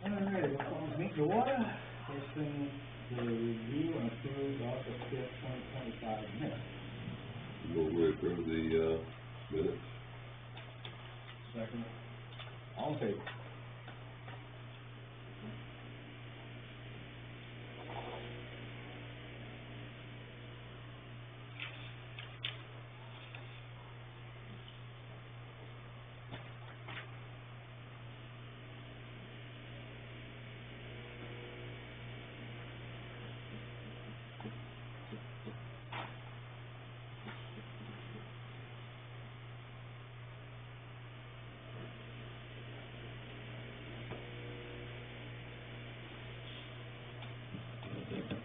Alright, we'll call this meeting to order. First thing, the review and approve August 5th, 2025 minutes. Move we approve the, minutes. Second. All in favor?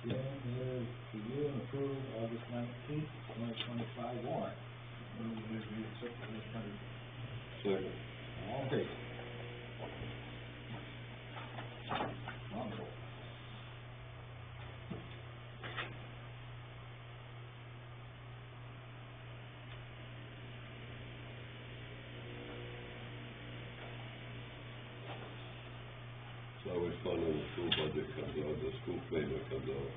Then is review and approve August 19th, 2025 warrant. Move we accept the list printed. Second. All in favor? Wonderful. It's always fun when the school budget comes out, the school payment comes out.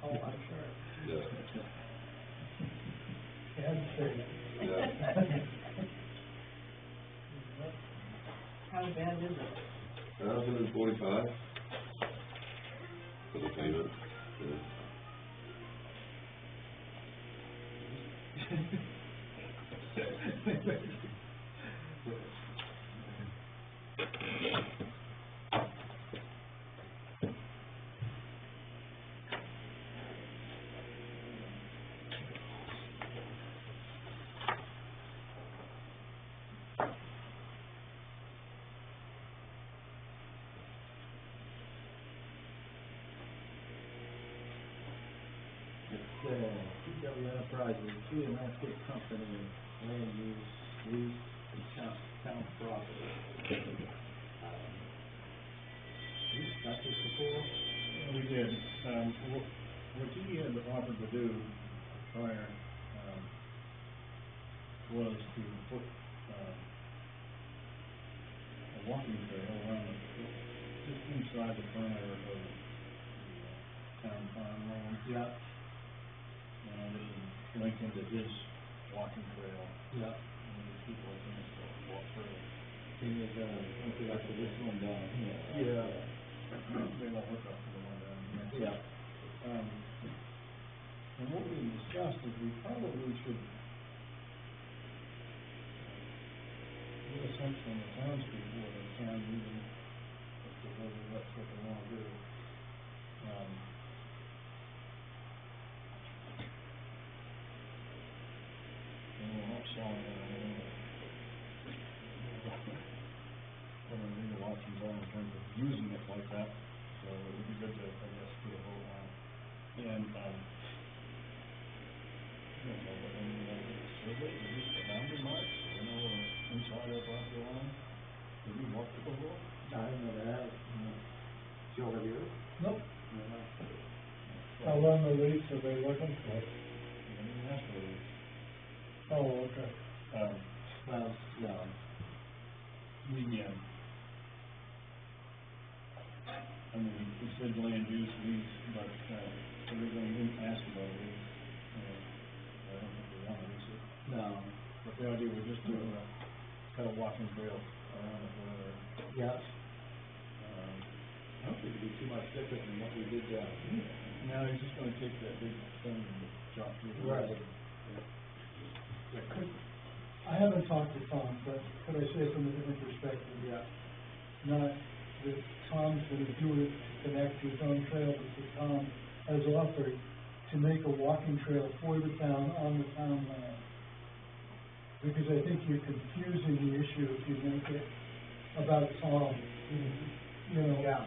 Oh, I'm sure. Yeah. You had to say that. Yeah. How bad is it? 1,045 for the payment, yeah. PW Enterprises, Tree and Landscape Company, land use, lease, and town property. We discussed this before? We did. What he had offered to do prior, was to put, a walking trail around just inside the perimeter of the town farm road. Yeah. And it would link into his walking trail, Yeah. and the people can walk through. Thing is, like this one down here. Yeah. They will hook up to the one down here. Yeah. And what we discussed is we probably should get a sense from the townspeople or the town meeting as to whether that's what they want to do. And we're not selling it anymore. What our legal options are in terms of using it like that, so it would be good to, I guess, get a vote on. And, I don't know what any of the survey, is this the boundary marks, you know, inside our property line? Did we walk the before? I didn't know that. Joe, have you? Nope. How long the lease are they looking for? We didn't ask for it. Oh, okay. Well, no. I mean, we said land use lease, but, originally we didn't ask about a lease. I don't think we want to lease it. No. But the idea was just to, cut a walking trail around the perimeter. Yeah. I don't think it'd be too much different than what we did down here. Now, he's just gonna take that big thing and chop through the Right. road. I haven't talked to Tom, but could I say from a different perspective? Yeah. Not that Tom's gonna do it to connect to his own trail, but that Tom has offered to make a walking trail for the town on the town land. Because I think you're confusing the issue if you make it about Tom, you know. Yeah.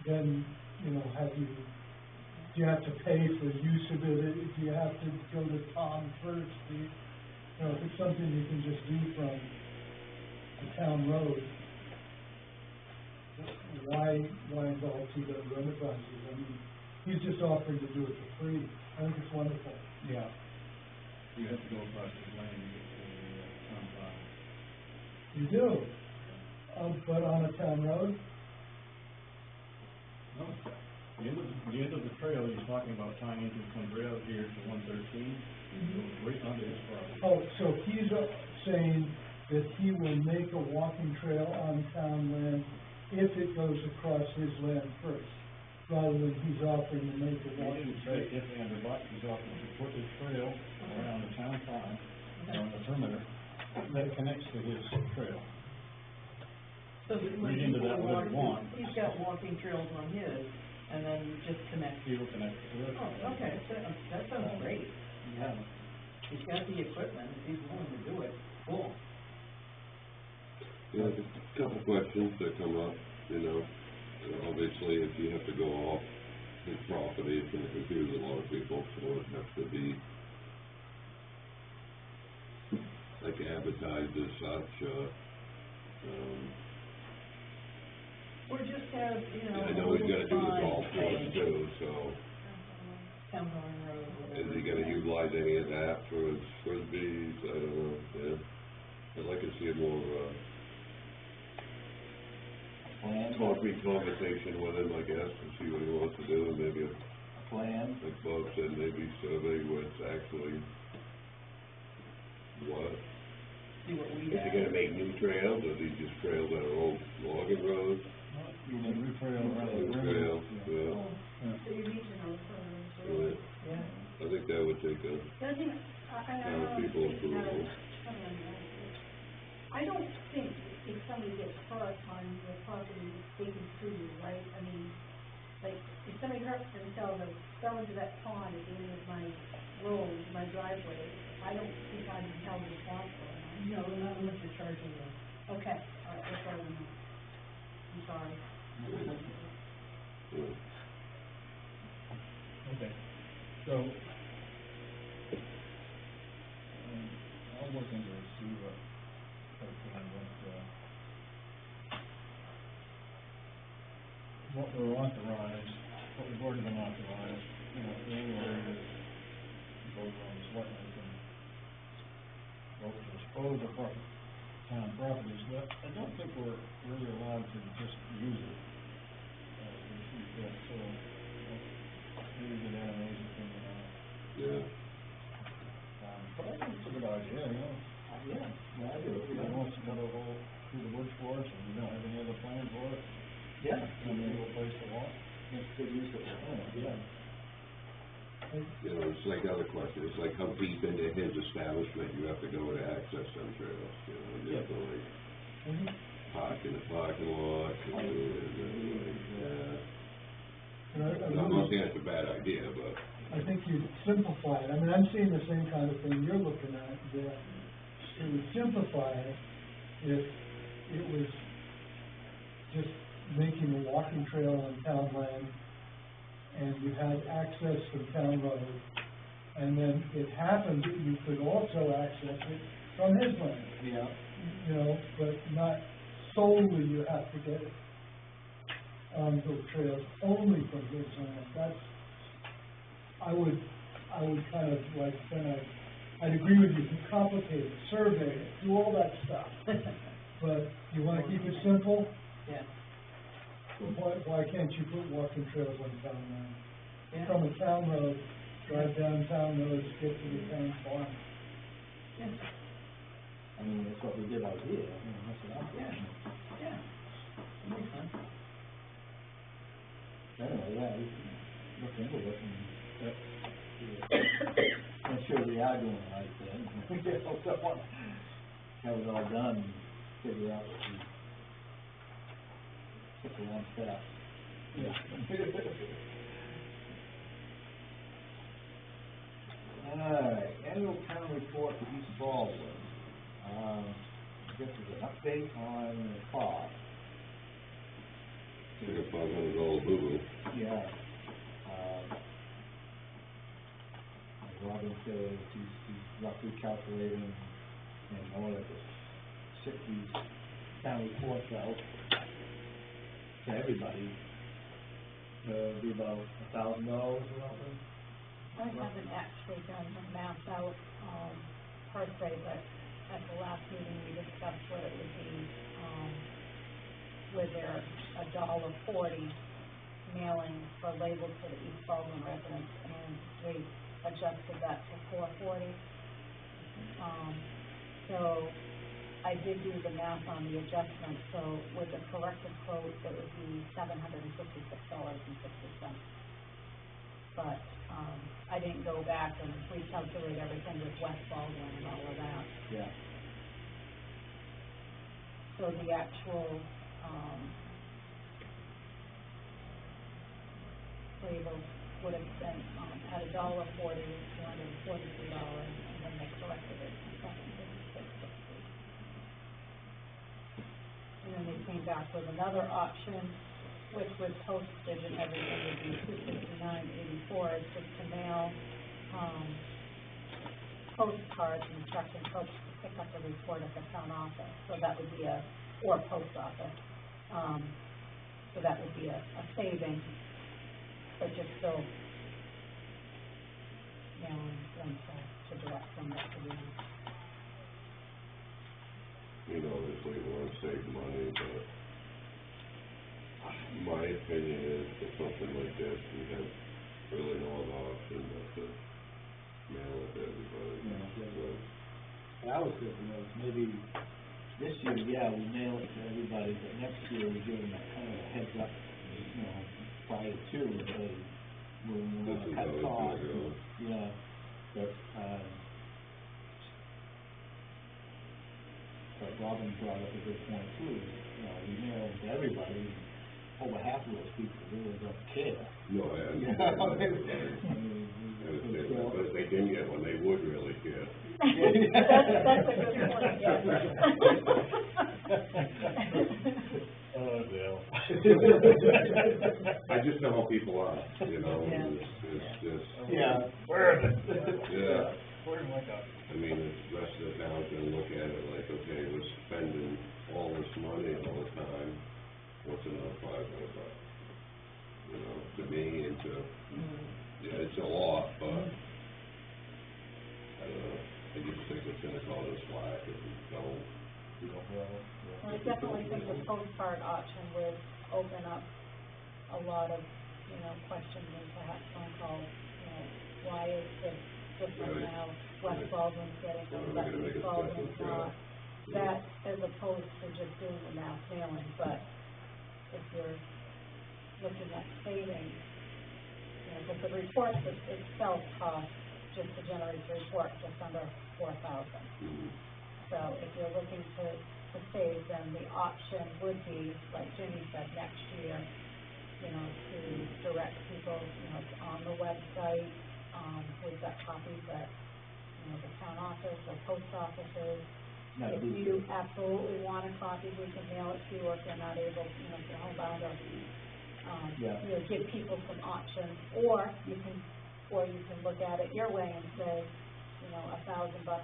Then, you know, do you have to pay for use of it? Do you have to go to Tom first? You know, if it's something you can just do from the town road, why involve PW Enterprises? I mean, he's just offering to do it for free. I think it's wonderful. Yeah. You have to go across the land to get to the, town farm. You do? but on a town road? No, the end of the trail, he's talking about tying into from rail here to 113, right under his property. Oh, so he's saying that he will make a walking trail on town land if it goes across his land first, rather than he's offering to make a He walking didn't say trail. if and or but, he's offering to put his trail around the town pond, on the perimeter, that connects to his trail. So that when Read into people that whatever you walk, want. he's got walking trails on his, and then you just connect. He will connect to it. Oh, okay, that sounds great. Yeah. He's got the equipment, if he's willing to do it, cool. Yeah, there's a couple questions that come up, you know. Obviously, if you have to go off his property, it's gonna confuse a lot of people, so it has to be like advertised as such, Or just have, you know. I know he's gotta do the sign golf course saying too, so Town Hall Road, is whatever. he gonna utilize any of that for his frisbees? I don't know, yeah. I'd like to see a more, Plan, concrete conversation with him, I guess, and see what he wants to do, and maybe, plan, like Bob said, maybe survey what's actually what. See what we Is he gonna have. make new trails, or is he just trails that are old logging roads? You can new trail around the New perimeter. trail, yeah. So you need to know Yeah. Yeah. I think that would take a, The other thing, I town know, people it's not approval. I don't think if somebody gets hurt on your property, they can sue you, right? I mean, like, if somebody hurts themselves and fell into that pond at the end of my road, my driveway, I don't think I'd be held responsible. No, not unless you're charging them. Okay, all right, that's all I know. I'm sorry. Yeah. Okay, so, I'll look into it, see what we're authorized, what we've already been authorized, you know, annually is vote on this wetland and vote to dispose of town properties, but I don't think we're really allowed to just use it. We see that, so, maybe get animals and things like that. Yeah, But I think it's a good idea, you know. yeah, I do, If he wants to cut a hole through the woods for us, and we don't have any other plan for it, yeah. and then we'll place the walk. It's good use of the land, yeah. you know, it's like other questions, it's like how deep into his establishment you have to go to access some trails, you know, you have to like park in the parking lot, and like, And I'm not saying it's a bad idea, but, I think you simplify it. I mean, I'm seeing the same kind of thing you're looking at, that it would simplify it if it was just making a walking trail on town land, and you had access from town road, and then it happened that you could also access it from his land, Yeah. you know, but not solely you have to get it on the trails only from his land. That's, I would kind of like, then I'd agree with you, it's complicated, survey it, do all that stuff. But you wanna keep it simple, Yeah, why can't you put walking trails on town land? yeah, From a town road, drive down town roads, get to the town farm. yeah, I mean, that's what we did out here, I mean, that's what I'm yeah, saying. yeah. That makes sense. Anyway, yeah, we can look into it and, make sure we are doing the right thing. You know, don't want to have it all done and figure out what we took the one step. All right, annual town report for East Baldwin. This is an update on the cost. like a $500 boo-boo. Yeah. Robin says he's roughly calculating in order to ship these town reports out to everybody, be about $1,000 or something. I haven't actually done the math out, per se, but at the last meeting, we discussed what it would be, with their $1.40 mailing for labels for the East Baldwin residents, and we adjusted that to $4.40. So I did do the math on the adjustment, so with the corrected quote, it would be $756.60. But, I didn't go back and recalculate everything with West Baldwin and all of that. Yeah. So the actual, labels would have been, at $1.40, $243, and then they corrected it to $756.60. And then they came back with another option, which with postage and everything would be $259.84, it's just to mail, postcards and instructing folks to pick up the report at the town office, so that would be or post office. So that would be a saving, but you're still mailing them to direct them to the. You know, obviously you wanna save money, but my opinion is for something like this, we have really no other option but to mail it to everybody. What I was thinking was maybe this year, yeah, we mail it to everybody, but next year we give them a kind of a heads up, prior to, hey, we This want to is cut how it's costs. gonna go. Yeah, but Robin brought up a good point too, we mail it to everybody, over half of those people really don't care. No, I understand that, but if they didn't get one, they would really care. That's a good point, yeah. Oh, Dale. I just know how people are, Yeah. it's just. Yeah. Where is it? Yeah. Where's my copy? I mean, the rest of the town's gonna look at it like, okay, we're spending all this money all the time, what's another $500? To me, and to, yeah, it's a lot, but, I don't know, I just think it's gonna cause us slack if we don't. Well, I definitely think the postcard option would open up a lot of, questions and perhaps phone calls, why is this different Right. now? West Right. Baldwin's getting them, but East Baldwin's not. That as opposed to just doing the mass mailing, but if you're looking at savings, but the report itself costs, just to generate the report, just under $4,000. So if you're looking to save, then the option would be, like Jimmy said, next year, to direct people, on the website, we've got copies at, the town office or post offices. If you absolutely want a copy, we can mail it to you, or if you're not able, if you're homebound, or, give people some options, or you can look at it your way and say, $1,000,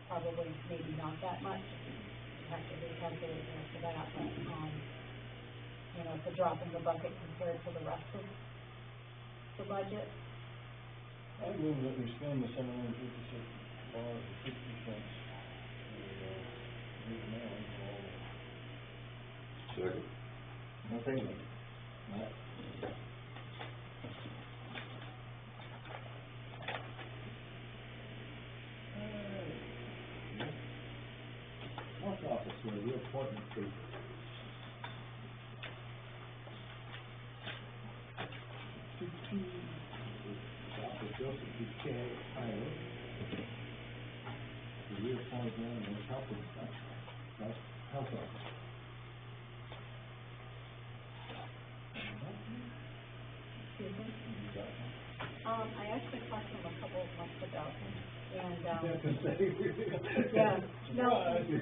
probably maybe not that much, you have to recalculate for that, but, it's a drop in the bucket compared to the rest of the budget. I move that we spend the $756.60 mailing for all Second. No favor. Right. Post office, reappointment fee. Dr. Joseph Buquet, Tyler. The reappointed man in the health inspection, right, health officer. Excuse me? I actually talked to him a couple of months ago, and, yeah, no, he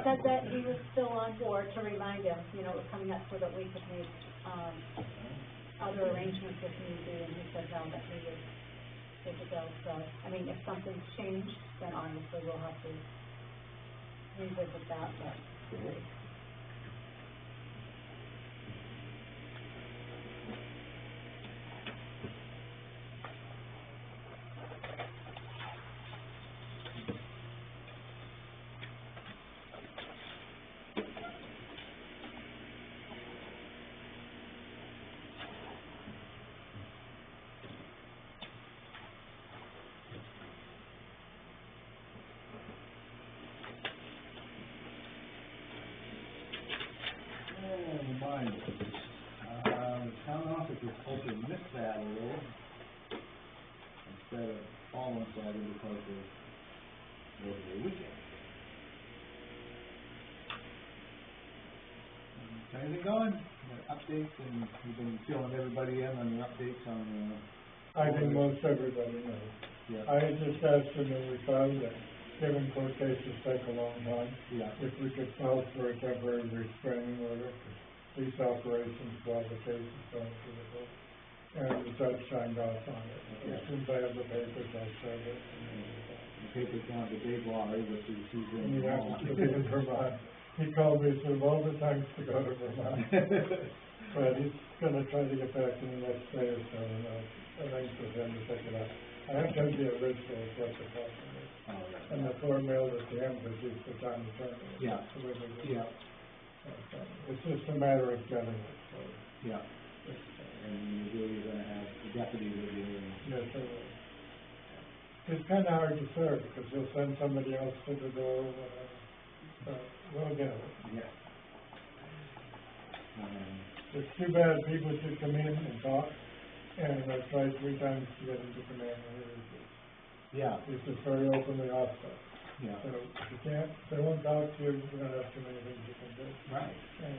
said that he was still on board to remind him, it was coming up so that we could make, other arrangements if need be, and he said no, that he was good to go, so, I mean, if something's changed, then obviously we'll have to revisit that, but. reminder. The town office is open this Saturday instead of following Saturday because of Labor Day weekend. Anything going? Updates, and we've been filling everybody in on the updates on, I think most everybody knows. yeah, I had just asked them when we found that, given court cases take a long time, yeah, if we could file for a temporary restraining order for police operations while the case is going through the court. And the judge signed off on it. As soon as I have the papers, I'll serve it. the paper's down to Dave Laurie, which is, he's And in he has to be in Vermont. Vermont. He called me and said, of all the times to go to Vermont. But he's gonna try to get back in the next day or so, and I'll arrange for him to pick it up. I have to have the original of what the problem is. Oh, yeah. And the Ford mailed it to him because he's the town attorney. Yeah. So we would do Yeah, it. It's just a matter of getting it, so. yeah, and you're gonna have the deputy with you, and, Yes, I will. It's kinda hard to serve because you'll send somebody else to the door or whatever. But we'll get it. yeah. It's too bad people should come in and talk, and I've tried 3 times to get them to come in, and Yeah, it's just very openly hostile. yeah, So you can't, they won't talk to you, you don't have too many things you can do. right, And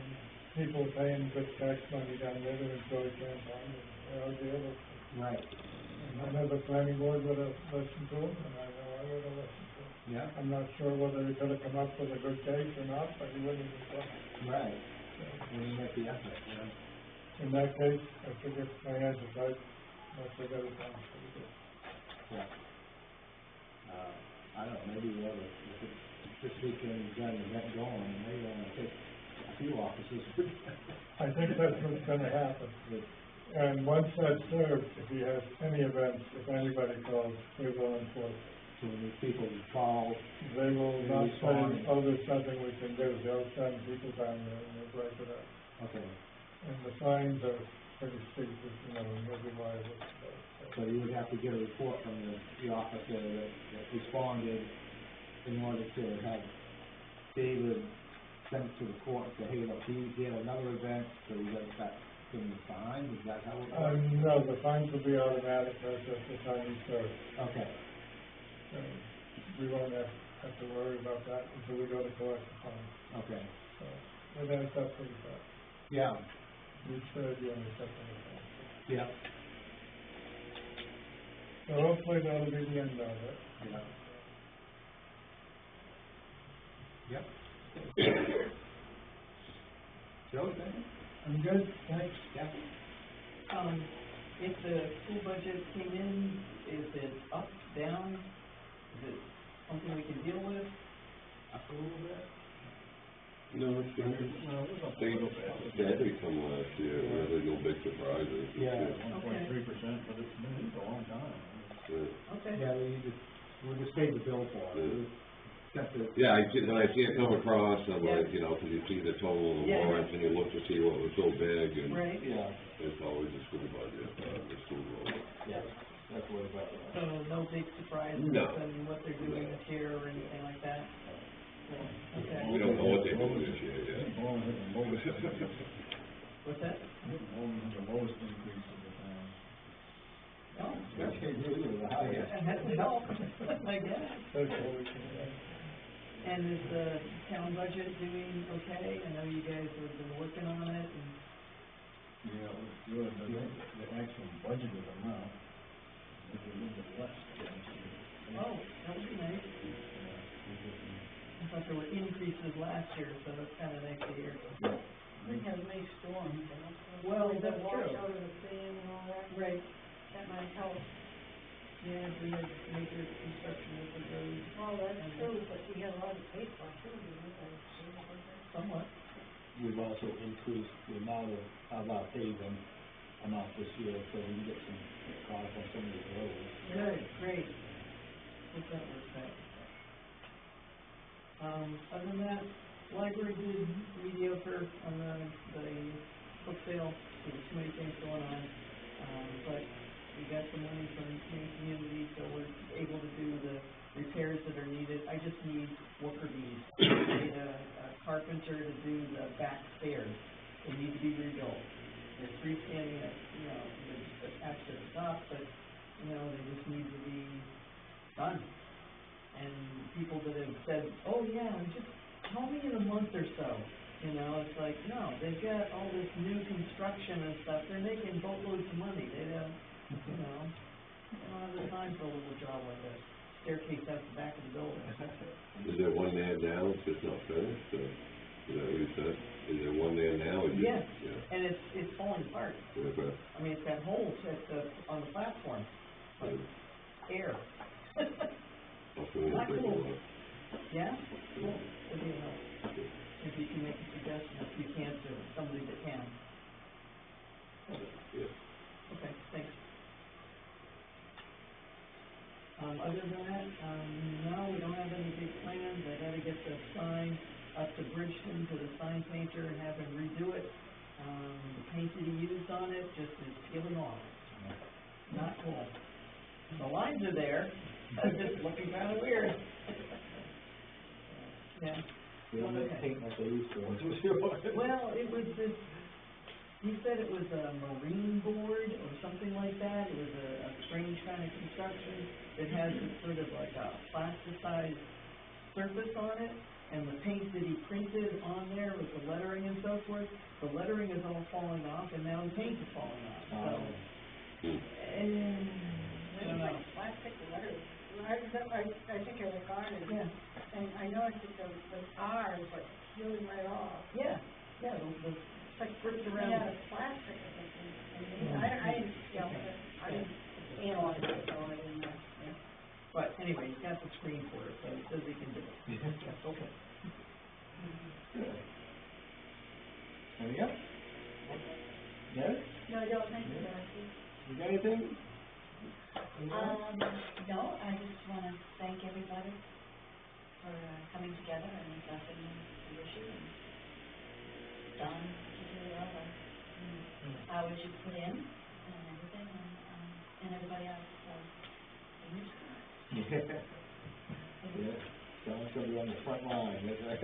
people paying good tax money down there to enjoy Champlain, and they ought to be able to. right, And I know the planning board would have listened to them, and I know I would have listened to them. yeah, I'm not sure whether he could have come up with a good case or not, but he wouldn't have done it. right, So, when you make the effort, yeah, in that case, I figure my hands are tied, I figure it sounds pretty good. yeah. I don't know, maybe we have this weekend, we've got an event going, and maybe I wanna take a few officers. I think that's what's gonna happen. And once that's served, if he has any events, if anybody calls, they will enforce it. So when these people call, They will They not say, respond. oh, there's nothing we can do, they'll send people down there and they'll break it up. okay, And the fines are pretty steep, you know, maybe liable. so you would have to get a report from the officer that responded in order to have David sent it to the court and say, hey, look, he had another event, so you gotta start giving the fine, is that how it works? No, the fines will be automatic as of the time you serve. Okay, We won't have to worry about that until we go to collect the fines. okay, So, it adds up pretty fast. yeah, Each third year we set them aside. yeah, So hopefully that'll be the end of it. yeah. Yep. Joe, then? I'm good, thanks. Yeah. If the school budget came in, is it up, down? Is it something we can deal with? Up a little bit? No, it's been, they come last year, really no big surprises. It's Yeah. just, 1.3%, but it's been in for a long time. Okay. Yeah, we just paid the bill for it. We sent the- Yeah, when I see it come across, I'm like, you know, 'cause you see the total of the Yeah. warrants and you look to see what was so big and Right, Yeah, it's always the school budget, the school road. yeah, that's what about it. so no big surprises No. in what they're doing this year or anything like that? Okay. We don't know what they're doing this year yet. Bowling has the lowest, What's that? Bowling has the lowest increase of the town. Oh, That's really the highest. that has to help, I guess. That's all we can do. And is the town budget doing okay? I know you guys have been working on it and, Yeah, it was good, but the actual budgeted amount is a little bit less than last year. oh, that would be nice. I thought there were increases last year, so it's kinda nice to hear. We had a nice storm, you know. Well, The that's wash true. out of the fan and all that, Right, that might help. yeah, we had major construction of the road, Well, that's true, but we had a lot of pay for it too, didn't we? somewhat. We've also increased the amount of our paving amount this year, so we can get some cost on some of the roads. Good, great. Hope that works out. Other than that, library did mediocre on the book sale, there were too many things going on. But we got some money from Maine Community, so we're able to do the repairs that are needed. I just need worker bees. I need a carpenter to do the back stairs. they need to be rebuilt. They're freestanding, you know, they're attached to the top, but, you know, they just need to be done. And people that have said, oh yeah, just tell me in a month or so, you know, it's like, no, they've got all this new construction and stuff, they're making boatloads of money, they don't, you know, they don't have the time for a little job like a staircase out the back of the building. Is there one there now, it's just not finished, or, is that what you said? Is there one there now, or just? Yes, Yeah. and it's falling apart. Okay. I mean, it's got holes on the platform, like air. I'll show you, Not take a cool. look. Yeah? Cool. What do you know? If you can make a suggestion, if you can't, to somebody that can. Yeah. Okay, thanks. Other than that, no, we don't have any big plans. I gotta get the sign up to Bridgeton to the sign painter and have him redo it. The paint that he used on it just is peeling off. Not cool. The lines are there, it's just looking kinda weird. Yeah. They don't make paint like they used to. Well, it was this, he said it was a marine board or something like that. It was a strange kind of construction that has this sort of like a plasticized surface on it. And the paint that he printed on there with the lettering and so forth, the lettering is all falling off and now the paint is falling off, so. I don't know. Plastic letters. I think of the garden. Yeah, And I noticed that the R's like peeling right off. yeah, it's like gripped Made around. out of plastic or something. I didn't, you know, I didn't analyze it, so I didn't know. Yeah. But anyway, he's got the screen for it, so he says he can do it. That's okay. Anything else? Yes? No, I don't think so, actually. You got anything? No, I just wanna thank everybody for coming together and discussing the issue and Don, particularly all the hours you put in and everything and everybody else, so thank you. Yeah. Someone's gonna be on the front line, that's right.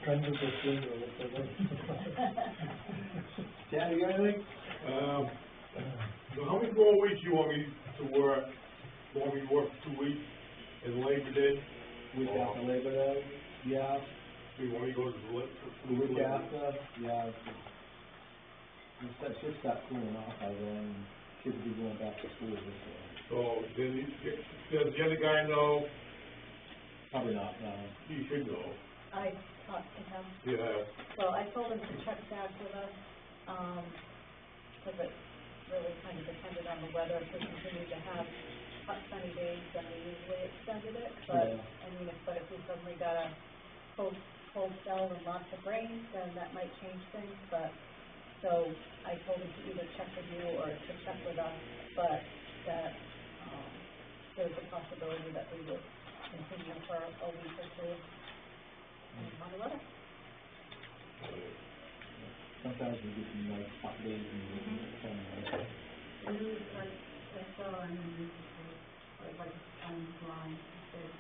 Kind of a funeral, if they like. Chad, you got anything? So how many more weeks you want me to work? Want me to work 2 weeks in Labor Day? Week after Labor Day? Yeah. Do you want me to go to The week after, yeah. It should start cooling off by then, kids will be going back to school this way. So, does the other guy know? Probably not, no. He should know. I talked to him, Yeah. so I told him to check back with us, cause it really kind of depended on the weather, if we continued to have hot sunny days, then we usually extended it, but, Yeah. I mean, if we suddenly got a cold spell and lots of rain, then that might change things, but, so I told him to either check with you or to check with us, but that, there's a possibility that we would continue for a week or two. On the weather. Sometimes we get some nice hot days and some, And it was like, I saw in the newspaper, like on the line, it said,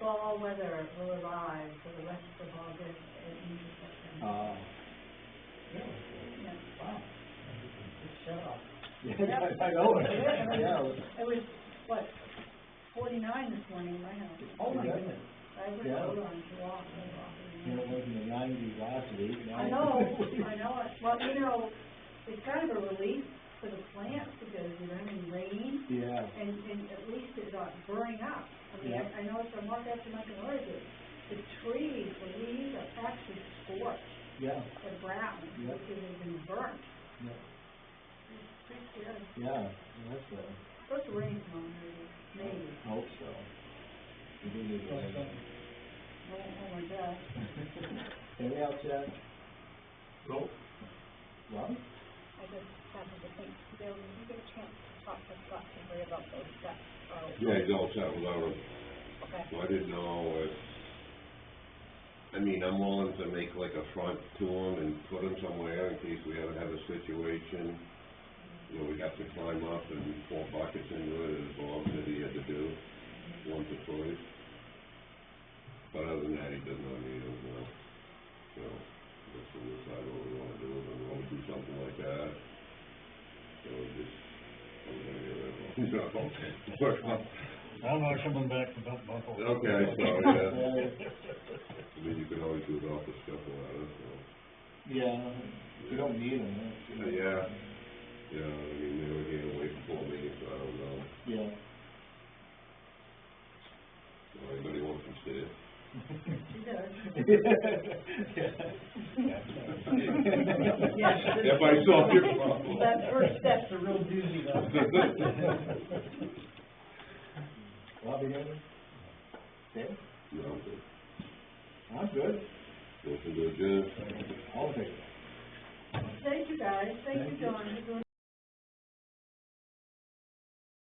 fall weather will arrive for the rest of August and into September. Really? Yeah. Wow. Just shut off. yeah, I know it, yeah. It was, what, 49 this morning in my house. Oh my goodness. I went Yeah. over on to walk. You know, it was in the 90s last week. I know it. Well, you know, it's kind of a relief for the plants because you're in rain Yeah, and at least it's not burning up. I mean, Yeah. I noticed I walked out to my garage, the trees, the leaves are actually scorched, yeah, they're brown, Yeah. because they've been burnt. yeah, It's pretty scary. yeah, that's, Supposed to rain tomorrow, maybe. I hope so. We do need to. Oh my God. Anything else, Chad? No? Well, I just happened to think, Bill, did you get a chance to talk to Scott Henry about those steps? Yeah, he's all set without him. Okay. So I didn't know if, I mean, I'm willing to make like a front to him and put him somewhere in case we ever have a situation. You know, we have to climb up and pour buckets into it, as Bob said he had to do, once or twice. But other than that, he does not need them, no. So, that's what we'll decide I'm not coming back to Belt Buckle. Okay, so, yeah. I mean, you can always do it off the scuffle out of, so. Yeah, you don't need them, huh? Yeah. Yeah, I mean, they were here waiting for me, so I don't know. Yeah. If anybody wants to see it. She does. If I solve your problem. That first step's a real doozy though. Bobby, got it? Okay, No, I'm good. I'm good. Motion to adjourn. All in favor? Thank you, guys, thank you, John, for doing